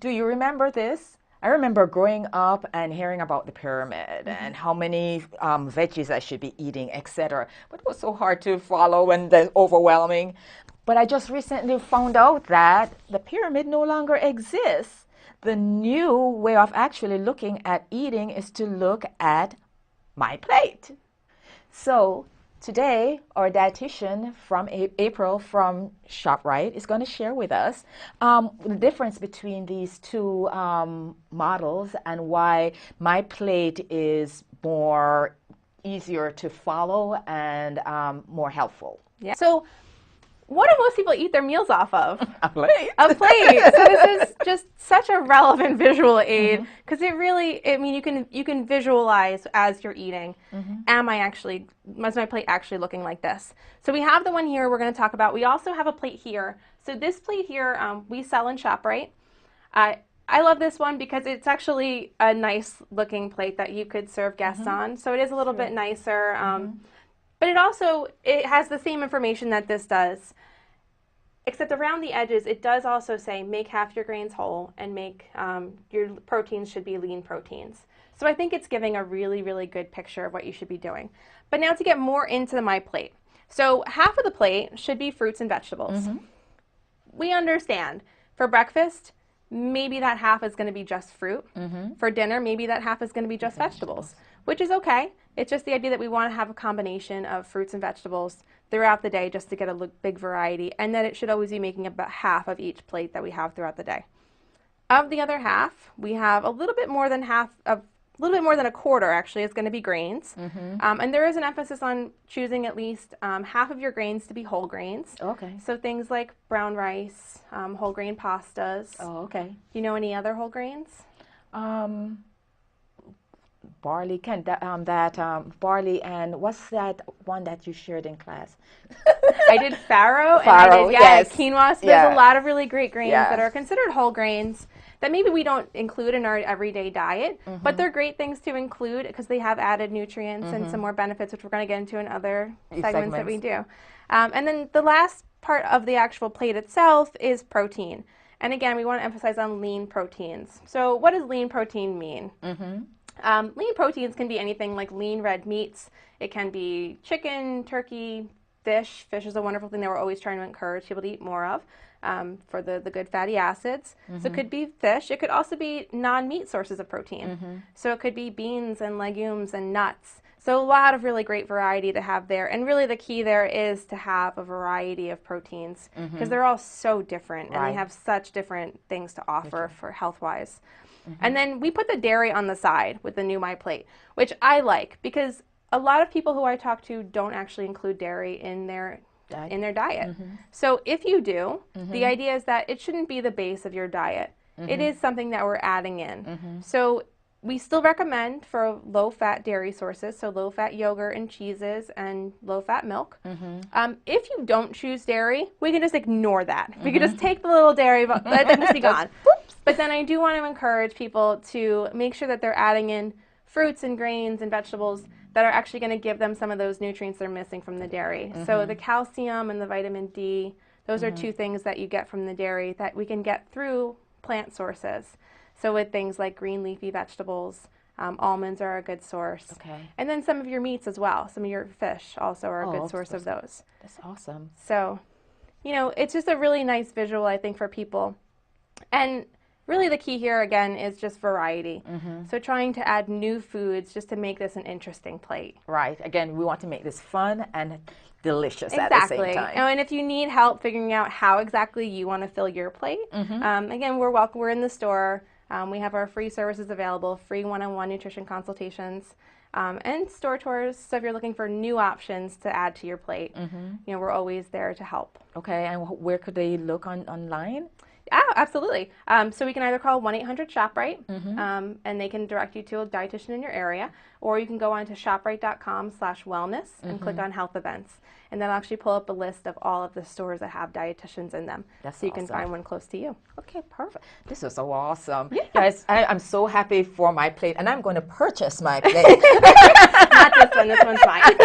do you remember this? I remember growing up and hearing about the pyramid and how many veggies I should be eating, etc. But it was so hard to follow and then overwhelming. But I just recently found out that the pyramid no longer exists. The new way of actually looking at eating is to look at my plate. So today, our dietitian from April from SHOPRITE is going to share with us the difference between these two models and why my plate is more easier to follow and more helpful. Yeah. So what do most people eat their meals off of? A plate. A plate. So this is just such a relevant visual aid because it really, I mean, you can visualize as you're eating. Is my plate actually looking like this? So we have the one here we're going to talk about. We also have a plate here. So this plate here we sell in SHOPRITE. I love this one because it's actually a nice looking plate that you could serve guests on. So it is a little bit nicer. But it has the same information that this does, except around the edges, it does also say make half your grains whole and make your proteins should be lean proteins. So I think it's giving a really, really good picture of what you should be doing. But now to get more into my plate. So half of the plate should be fruits and vegetables. We understand. For breakfast, maybe that half is going to be just fruit. For dinner, maybe that half is going to be just vegetables, which is okay. It's just the idea that we want to have a combination of fruits and vegetables throughout the day just to get a big variety, and that it should always be making about half of each plate that we have throughout the day. Of the other half, we have a little bit more than a quarter actually is going to be grains. And there is an emphasis on choosing at least half of your grains to be whole grains. Okay. So things like brown rice, whole grain pastas. Oh, okay. Do you know any other whole grains? Barley, barley, and what's that one that you shared in class? I did farro, and I did yes. quinoa. So there's a lot of really great grains that are considered whole grains that maybe we don't include in our everyday diet, but they're great things to include because they have added nutrients and some more benefits, which we're going to get into in other segments that we do. And then the last part of the actual plate itself is protein. And again, we want to emphasize on lean proteins. So what does lean protein mean? Lean proteins can be anything like lean red meats. It can be chicken, turkey, fish. Fish is a wonderful thing that we're always trying to encourage people to eat more of for the good fatty acids. So it could be fish. It could also be non-meat sources of protein. So it could be beans and legumes and nuts. So a lot of really great variety to have there. And really the key there is to have a variety of proteins because they're all so different and they have such different things to offer for health-wise. And then we put the dairy on the side with the new My Plate, which I like because a lot of people who I talk to don't actually include dairy in their diet. So if you do, the idea is that it shouldn't be the base of your diet. It is something that we're adding in. So we still recommend for low-fat dairy sources, so low-fat yogurt and cheeses and low-fat milk. If you don't choose dairy, we can just ignore that. We can just take the little dairy, let them just be gone. But then I do want to encourage people to make sure that they're adding in fruits and grains and vegetables that are actually going to give them some of those nutrients they're missing from the dairy. So the calcium and the vitamin D, those are two things that you get from the dairy that we can get through plant sources. So with things like green leafy vegetables, almonds are a good source. And then some of your meats as well. Some of your fish also are a good source of those. That's awesome. So, you know, it's just a really nice visual, I think, for people. And really the key here, again, is just variety. So trying to add new foods just to make this an interesting plate. Right. Again, we want to make this fun and delicious at the same time. And if you need help figuring out how exactly you want to fill your plate, again, we're welcome. We're in the store. We have our free services available, free one-on-one nutrition consultations, and store tours. So if you're looking for new options to add to your plate, you know, we're always there to help. Okay. And where could they look online? Oh, absolutely. So we can either call 1-800-SHOPRITE, and they can direct you to a dietitian in your area, or you can go on to shoprite.com/wellness and click on health events. And that'll actually pull up a list of all of the stores that have dietitians in them. So you can find one close to you. Okay, perfect. This is so awesome. Yeah. Guys, I'm so happy for my plate, and I'm going to purchase my plate. Not this one. This one's fine.